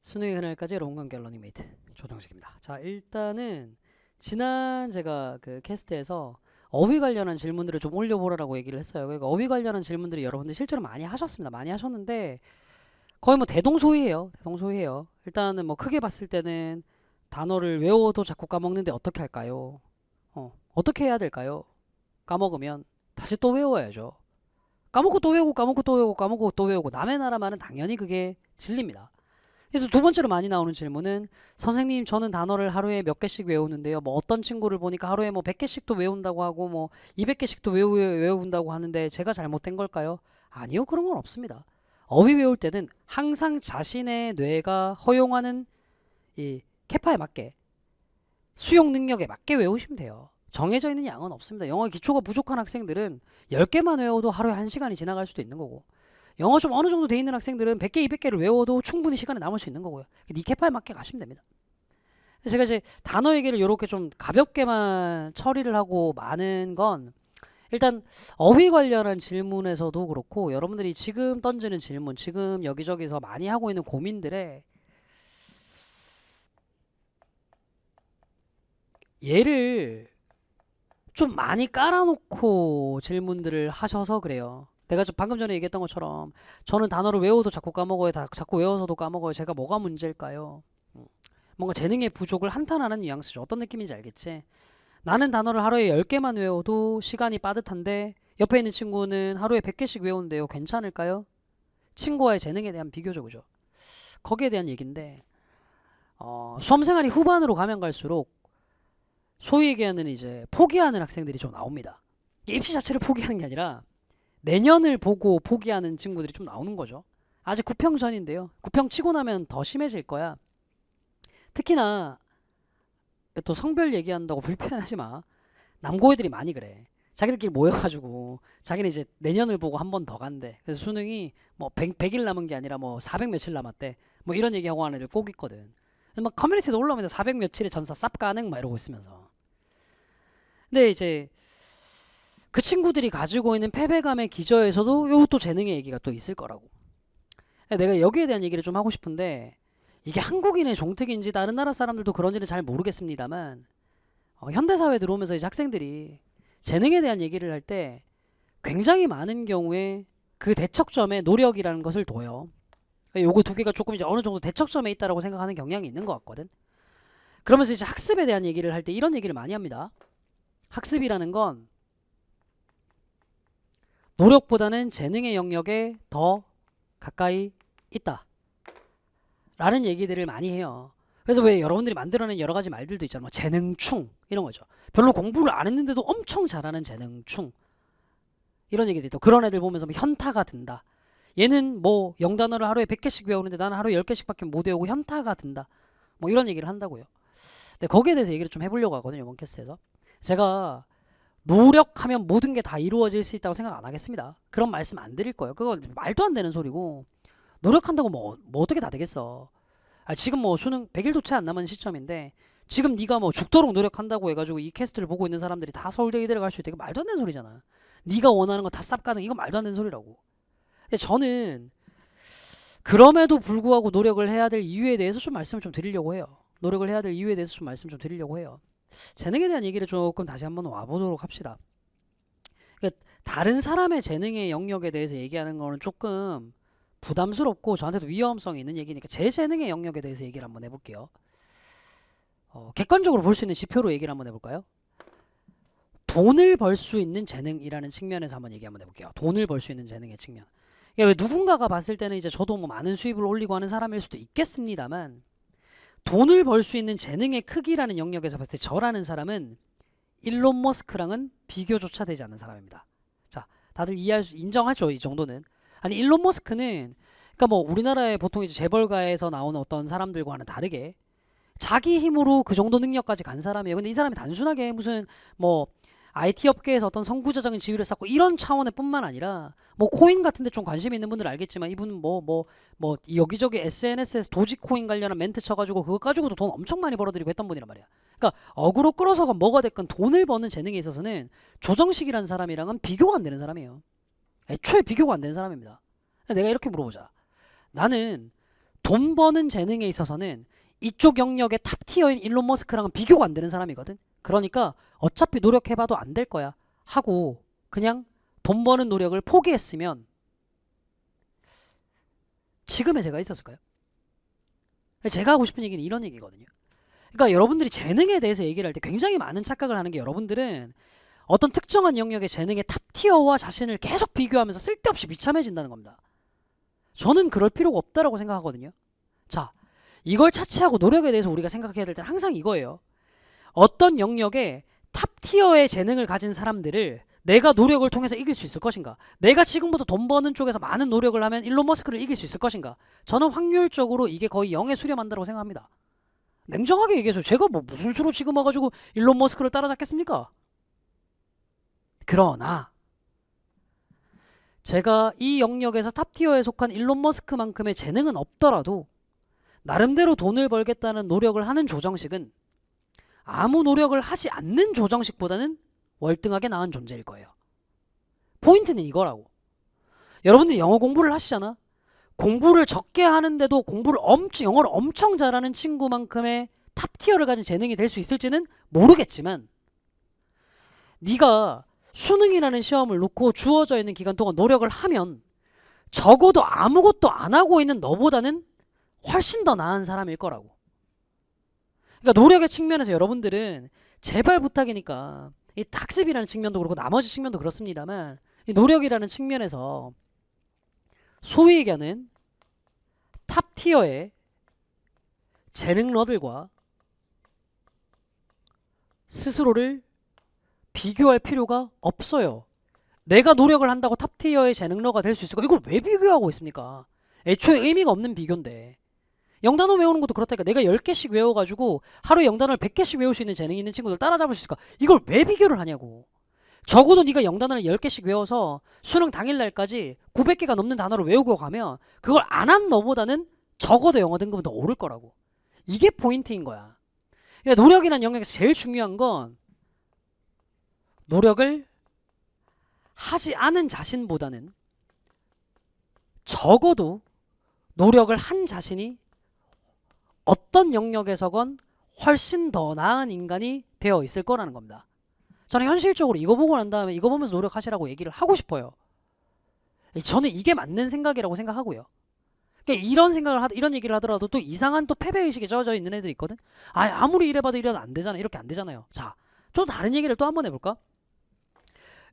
수능의 그날까지 롱간결 러닝메이트 조정식입니다. 자, 일단은 지난 제가 그 캐스트에서 어휘 관련한 질문들을 좀 올려보라고 얘기를 했어요. 그러니까 어휘 관련한 질문들이 여러분들 실제로 많이 하셨습니다. 많이 하셨는데 거의 뭐 대동소이해요. 대동소이해요. 일단은 뭐 크게 봤을 때는 단어를 외워도 자꾸 까먹는데 어떻게 할까요? 어떻게 해야 될까요? 까먹으면 다시 또 외워야죠. 까먹고 또 외우고 까먹고 또 외우고 까먹고 또 외우고 남의 나라 말은 당연히 그게 진리입니다. 그래서 두 번째로 많이 나오는 질문은 선생님 저는 단어를 하루에 몇 개씩 외우는데요. 뭐 어떤 친구를 보니까 하루에 뭐 100개씩도 외운다고 하고 뭐 200개씩도 외운다고 하는데 제가 잘못된 걸까요? 아니요. 그런 건 없습니다. 어휘 외울 때는 항상 자신의 뇌가 허용하는 이 캐파에 맞게 수용 능력에 맞게 외우시면 돼요. 정해져 있는 양은 없습니다. 영어 기초가 부족한 학생들은 10개만 외워도 하루에 1시간이 지나갈 수도 있는 거고 영어 좀 어느 정도 돼 있는 학생들은 100개, 200개를 외워도 충분히 시간이 남을 수 있는 거고요. 니 캐파에 맞게 가시면 됩니다. 제가 이제 단어 얘기를 이렇게 좀 가볍게만 처리를 하고 많은 건 일단 어휘 관련한 질문에서도 그렇고 여러분들이 지금 던지는 질문, 지금 여기저기서 많이 하고 있는 고민들에 얘를 좀 많이 깔아놓고 질문들을 하셔서 그래요. 내가 방금 전에 얘기했던 것처럼 저는 단어를 외워도 자꾸 까먹어요. 자꾸 외워서도 까먹어요. 제가 뭐가 문제일까요? 뭔가 재능의 부족을 한탄하는 뉘앙스죠. 어떤 느낌인지 알겠지? 나는 단어를 하루에 10개만 외워도 시간이 빠듯한데 옆에 있는 친구는 하루에 100개씩 외우는데요. 괜찮을까요? 친구와의 재능에 대한 비교죠. 그죠? 거기에 대한 얘기인데 수험생활이 후반으로 가면 갈수록 소위 얘기하는 이제 포기하는 학생들이 좀 나옵니다. 입시 자체를 포기하는 게 아니라 내년을 보고 포기하는 친구들이 좀 나오는 거죠. 아직 9평 전인데요. 9평 치고 나면 더 심해질 거야. 특히나 또 성별 얘기한다고 불편하지 마. 남고애들이 많이 그래. 자기들끼리 모여가지고 자기는 이제 내년을 보고 한 번 더 간대. 그래서 수능이 뭐 100일 남은 게 아니라 뭐 400 며칠 남았대. 뭐 이런 얘기하고 하는 애들 꼭 있거든. 막 커뮤니티도 올라오면서 400 며칠의 전사 쌉 가능 막 이러고 있으면서. 근데 이제 그 친구들이 가지고 있는 패배감의 기저에서도 요것도 재능의 얘기가 또 있을 거라고. 내가 여기에 대한 얘기를 좀 하고 싶은데 이게 한국인의 종특인지 다른 나라 사람들도 그런지는 잘 모르겠습니다만 현대사회에 들어오면서 이제 학생들이 재능에 대한 얘기를 할 때 굉장히 많은 경우에 그 대척점에 노력이라는 것을 둬요. 요거 두 개가 조금 이제 어느 정도 대척점에 있다라고 생각하는 경향이 있는 것 같거든. 그러면서 이제 학습에 대한 얘기를 할 때 이런 얘기를 많이 합니다. 학습이라는 건 노력보다는 재능의 영역에 더 가까이 있다 라는 얘기들을 많이 해요. 그래서 왜 여러분들이 만들어낸 여러 가지 말들도 있잖아요. 뭐 재능충 이런 거죠. 별로 공부를 안 했는데도 엄청 잘하는 재능충 이런 얘기도 있고 그런 애들 보면서 뭐 현타가 든다. 얘는 뭐 영단어를 하루에 100개씩 외우는데 나는 하루에 10개씩밖에 못 외우고 현타가 든다. 뭐 이런 얘기를 한다고요. 근데 거기에 대해서 얘기를 좀 해보려고 하거든요. 이번 캐스트에서. 제가 노력하면 모든 게 다 이루어질 수 있다고 생각 안 하겠습니다. 그런 말씀 안 드릴 거예요. 그거 말도 안 되는 소리고 노력한다고 뭐 어떻게 다 되겠어. 지금 뭐 수능 100일도 채 안 남은 시점인데 지금 네가 뭐 죽도록 노력한다고 해가지고 이 캐스트를 보고 있는 사람들이 다 서울대 의대를 갈 수 있다. 이거 말도 안 되는 소리잖아. 네가 원하는 거 다 쌉 가는 이거 말도 안 되는 소리라고. 근데 저는 그럼에도 불구하고 노력을 해야 될 이유에 대해서 좀 말씀을 좀 드리려고 해요. 노력을 해야 될 이유에 대해서 좀 말씀 좀 드리려고 해요. 재능에 대한 얘기를 조금 다시 한번 와보도록 합시다. 그러니까 다른 사람의 재능의 영역에 대해서 얘기하는 거는 조금 부담스럽고 저한테도 위험성이 있는 얘기니까 제 재능의 영역에 대해서 얘기를 한번 해볼게요. 객관적으로 볼 수 있는 지표로 얘기를 한번 해볼까요? 돈을 벌 수 있는 재능이라는 측면에서 한번 얘기 한번 해볼게요. 돈을 벌 수 있는 재능의 측면. 그러니까 왜 누군가가 봤을 때는 이제 저도 뭐 많은 수입을 올리고 하는 사람일 수도 있겠습니다만 돈을 벌 수 있는 재능의 크기라는 영역에서 봤을 때 저라는 사람은 일론 머스크랑은 비교조차 되지 않는 사람입니다. 자, 다들 인정하죠, 이 정도는. 아니 일론 머스크는 그러니까 뭐 우리나라의 보통 이제 재벌가에서 나오는 어떤 사람들과는 다르게 자기 힘으로 그 정도 능력까지 간 사람이에요. 근데 이 사람이 단순하게 무슨 뭐 IT 업계에서 어떤 선구자적인 지위를 쌓고 이런 차원의 뿐만 아니라 뭐 코인 같은데 좀 관심 있는 분들 알겠지만 이분은 뭐 여기저기 SNS에서 도지코인 관련한 멘트 쳐가지고 그거 가지고도 돈 엄청 많이 벌어들이고 했던 분이란 말이야. 그러니까 어그로 끌어서가 뭐가 됐건 돈을 버는 재능에 있어서는 조정식이라는 사람이랑은 비교가 안 되는 사람이에요. 애초에 비교가 안 되는 사람입니다. 내가 이렇게 물어보자. 나는 돈 버는 재능에 있어서는 이쪽 영역의 탑티어인 일론 머스크랑은 비교가 안 되는 사람이거든. 그러니까 어차피 노력해봐도 안 될 거야 하고 그냥 돈 버는 노력을 포기했으면 지금의 제가 있었을까요? 제가 하고 싶은 얘기는 이런 얘기거든요. 그러니까 여러분들이 재능에 대해서 얘기를 할 때 굉장히 많은 착각을 하는 게, 여러분들은 어떤 특정한 영역의 재능의 탑티어와 자신을 계속 비교하면서 쓸데없이 비참해진다는 겁니다. 저는 그럴 필요가 없다라고 생각하거든요. 자, 이걸 차치하고 노력에 대해서 우리가 생각해야 될 때는 항상 이거예요. 어떤 영역에 탑티어의 재능을 가진 사람들을 내가 노력을 통해서 이길 수 있을 것인가? 내가 지금부터 돈 버는 쪽에서 많은 노력을 하면 일론 머스크를 이길 수 있을 것인가? 저는 확률적으로 이게 거의 0에 수렴한다고 생각합니다. 냉정하게 얘기해서 제가 뭐 무슨 수로 지금 와가지고 일론 머스크를 따라잡겠습니까? 그러나 제가 이 영역에서 탑티어에 속한 일론 머스크만큼의 재능은 없더라도 나름대로 돈을 벌겠다는 노력을 하는 조정식은 아무 노력을 하지 않는 조정식보다는 월등하게 나은 존재일 거예요. 포인트는 이거라고. 여러분들이 영어 공부를 하시잖아. 공부를 적게 하는데도 영어를 엄청 잘하는 친구만큼의 탑티어를 가진 재능이 될 수 있을지는 모르겠지만, 네가 수능이라는 시험을 놓고 주어져 있는 기간 동안 노력을 하면 적어도 아무것도 안 하고 있는 너보다는 훨씬 더 나은 사람일 거라고. 그러니까 노력의 측면에서 여러분들은 제발 부탁이니까, 이 학습이라는 측면도 그렇고 나머지 측면도 그렇습니다만, 이 노력이라는 측면에서 소위 얘기하는 탑티어의 재능러들과 스스로를 비교할 필요가 없어요. 내가 노력을 한다고 탑티어의 재능러가 될 수 있을까? 이걸 왜 비교하고 있습니까? 애초에 의미가 없는 비교인데. 영단어 외우는 것도 그렇다니까. 내가 10개씩 외워가지고 하루에 영단어를 100개씩 외울 수 있는 재능이 있는 친구들 따라잡을 수 있을까? 이걸 왜 비교를 하냐고. 적어도 네가 영단어를 10개씩 외워서 수능 당일날까지 900개가 넘는 단어를 외우고 가면 그걸 안 한 너보다는 적어도 영어 등급은 더 오를 거라고. 이게 포인트인 거야. 그러니까 노력이라는 영역에서 제일 중요한 건 노력을 하지 않은 자신보다는 적어도 노력을 한 자신이 어떤 영역에서건 훨씬 더 나은 인간이 되어 있을 거라는 겁니다. 저는 현실적으로 이거 보고 난 다음에 이거 보면서 노력하시라고 얘기를 하고 싶어요. 저는 이게 맞는 생각이라고 생각하고요. 그러니까 이런 얘기를 하더라도 또 이상한 또 패배의식에 젖어 있는 애들이 있거든. 아무리 이래봐도 이래도 안 되잖아. 이렇게 안 되잖아요. 자, 좀 다른 얘기를 또 한번 해볼까?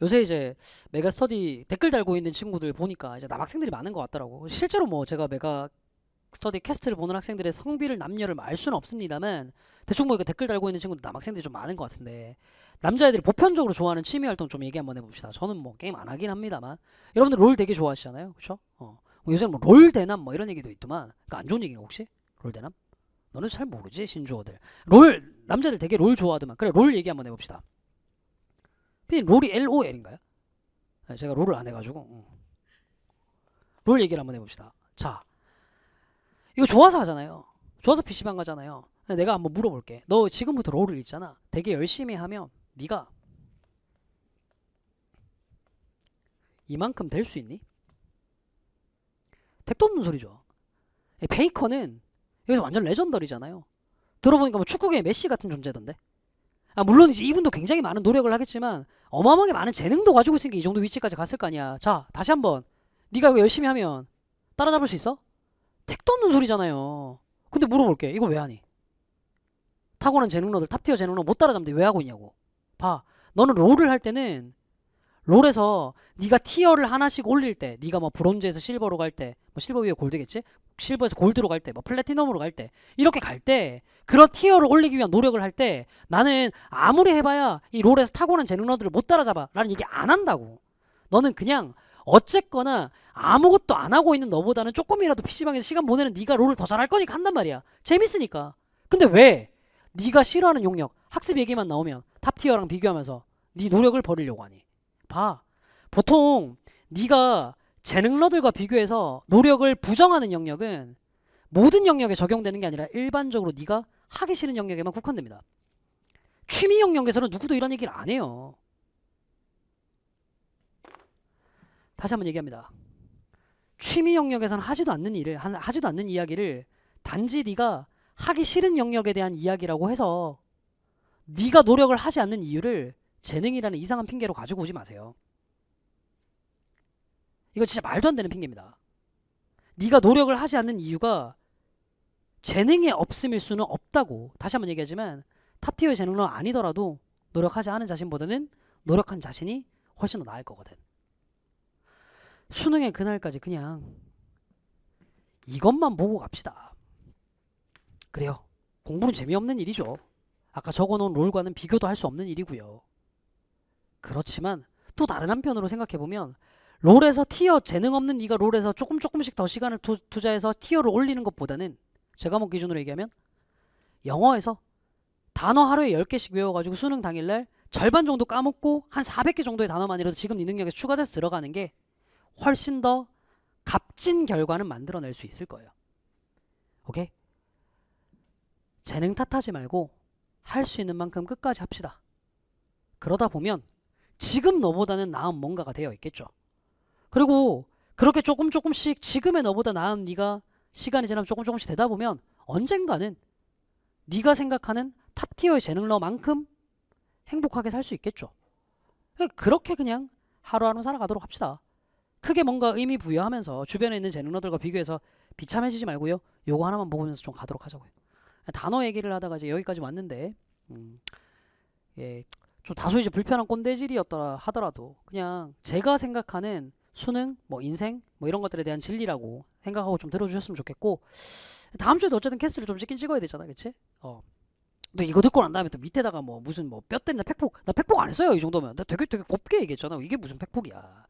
요새 이제 메가스터디 댓글 달고 있는 친구들 보니까 이제 남학생들이 많은 것 같더라고. 실제로 뭐 제가 메가스터디 캐스트를 보는 학생들의 성비를 남녀를 알 수는 없습니다만 대충 뭐 댓글 달고 있는 친구들 남학생들이 좀 많은 것 같은데, 남자애들이 보편적으로 좋아하는 취미 활동 좀 얘기 한번 해봅시다. 저는 뭐 게임 안 하긴 합니다만 여러분들 롤 되게 좋아하시잖아요, 그렇죠? 뭐 요새는 뭐 롤 대남 뭐 이런 얘기도 있더만. 그러니까 안 좋은 얘기가 혹시? 롤 대남? 너는 잘 모르지 신조어들. 롤 남자들 되게 롤 좋아하더만. 그래, 롤 얘기 한번 해봅시다. 피디 롤이 LOL인가요? 제가 롤을 안 해가지고 롤 얘기를 한번 해봅시다. 자, 이거 좋아서 하잖아요. 좋아서 PC방 가잖아요. 내가 한번 물어볼게. 너 지금부터 롤을 읽잖아. 되게 열심히 하면 네가 이만큼 될 수 있니? 택도 없는 소리죠. 베이커는 여기서 완전 레전더리잖아요. 들어보니까 뭐 축구계의 메시 같은 존재던데. 물론 이제 이분도 굉장히 많은 노력을 하겠지만 어마어마하게 많은 재능도 가지고 있으니까 이 정도 위치까지 갔을 거 아니야. 자, 다시 한번. 네가 이거 열심히 하면 따라잡을 수 있어? 택도 없는 소리잖아요. 근데 물어볼게. 이거 왜 하니? 타고난 재능러들, 탑티어 재능러 못 따라잡는데 왜 하고 있냐고. 봐. 너는 롤을 할 때는 롤에서 네가 티어를 하나씩 올릴 때, 네가 뭐 브론즈에서 실버로 갈 때, 뭐 실버 위에 골드겠지? 실버에서 골드로 갈 때, 뭐 플래티넘으로 갈 때, 이렇게 갈 때 그런 티어를 올리기 위한 노력을 할 때 나는 아무리 해봐야 이 롤에서 타고난 재능러들을 못 따라잡아 라는 얘기 안 한다고. 너는 그냥 어쨌거나 아무것도 안 하고 있는 너보다는 조금이라도 PC방에서 시간 보내는 네가 롤을 더 잘할 거니까 한단 말이야. 재밌으니까. 근데 왜 네가 싫어하는 용역, 학습 얘기만 나오면 탑티어랑 비교하면서 네 노력을 버리려고 하니? 봐. 보통 네가 재능러들과 비교해서 노력을 부정하는 영역은 모든 영역에 적용되는 게 아니라 일반적으로 네가 하기 싫은 영역에만 국한됩니다. 취미 영역에서는 누구도 이런 얘기를 안 해요. 다시 한번 얘기합니다. 취미 영역에서는 하지도 않는 일을 하지도 않는 이야기를 단지 네가 하기 싫은 영역에 대한 이야기라고 해서 네가 노력을 하지 않는 이유를 재능이라는 이상한 핑계로 가지고 오지 마세요. 이거 진짜 말도 안 되는 핑계입니다. 네가 노력을 하지 않는 이유가 재능이 없음일 수는 없다고. 다시 한번 얘기하지만 탑티어의 재능은 아니더라도 노력하지 않은 자신보다는 노력한 자신이 훨씬 더 나을 거거든. 수능의 그날까지 그냥 이것만 보고 갑시다. 그래요. 공부는 재미없는 일이죠. 아까 적어놓은 롤과는 비교도 할 수 없는 일이고요. 그렇지만 또 다른 한편으로 생각해보면 롤에서 티어 재능 없는 네가 롤에서 조금씩 더 시간을 투자해서 티어를 올리는 것보다는 제 과목 기준으로 얘기하면 영어에서 단어 하루에 10개씩 외워가지고 수능 당일날 절반 정도 까먹고 한 400개 정도의 단어만이라도 지금 네 능력에 추가돼서 들어가는 게 훨씬 더 값진 결과는 만들어낼 수 있을 거예요. 오케이? 재능 탓하지 말고 할 수 있는 만큼 끝까지 합시다. 그러다 보면 지금 너보다는 나은 뭔가가 되어 있겠죠. 그리고 그렇게 조금씩 지금의 너보다 나은 네가 시간이 지나면 조금씩 되다 보면 언젠가는 네가 생각하는 탑티어의 재능러만큼 행복하게 살 수 있겠죠. 그렇게 그냥 하루하루 살아가도록 합시다. 크게 뭔가 의미 부여하면서 주변에 있는 재능러들과 비교해서 비참해지지 말고요. 요거 하나만 보면서 좀 가도록 하자고요. 단어 얘기를 하다가 이제 여기까지 왔는데 예, 좀 다소 이제 불편한 꼰대질이었더라 하더라도 그냥 제가 생각하는 수능, 뭐 인생, 뭐 이런 것들에 대한 진리라고 생각하고 좀 들어주셨으면 좋겠고 다음 주에도 어쨌든 캐스트를 좀 찍긴 찍어야 되잖아, 그치? 근데 이거 듣고 난 다음에 또 밑에다가 뭐 무슨 뭐 뼈 때리나 팩폭 나 팩폭 안 했어요 이 정도면 나 되게 곱게 얘기했잖아. 이게 무슨 팩폭이야?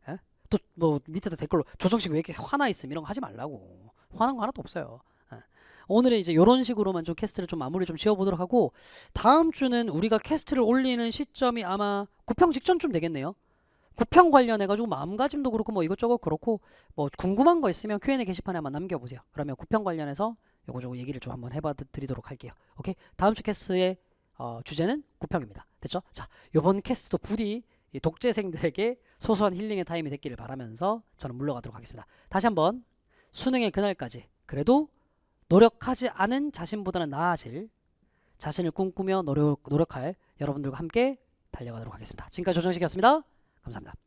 예? 또 뭐 밑에다 댓글로 조정식 왜 이렇게 화나 있음 이런 거 하지 말라고. 화난 거 하나도 없어요. 예. 오늘은 이제 이런 식으로만 좀 캐스트를 좀 마무리 좀 지어보도록 하고 다음 주는 우리가 캐스트를 올리는 시점이 아마 구평 직전쯤 되겠네요. 구평 관련해가지고 마음가짐도 그렇고 뭐 이것저것 그렇고 뭐 궁금한 거 있으면 Q&A 게시판에 한번 남겨보세요. 그러면 구평 관련해서 요거 얘기를 좀 한번 해봐 드리도록 할게요. 오케이? 다음 주 캐스트의 주제는 구평입니다. 됐죠? 자, 요번 캐스트도 부디 이 독재생들에게 소소한 힐링의 타임이 됐기를 바라면서 저는 물러가도록 하겠습니다. 다시 한번 수능의 그날까지 그래도 노력하지 않은 자신보다는 나아질 자신을 꿈꾸며 노력할 여러분들과 함께 달려가도록 하겠습니다. 지금까지 조정식이었습니다. 감사합니다.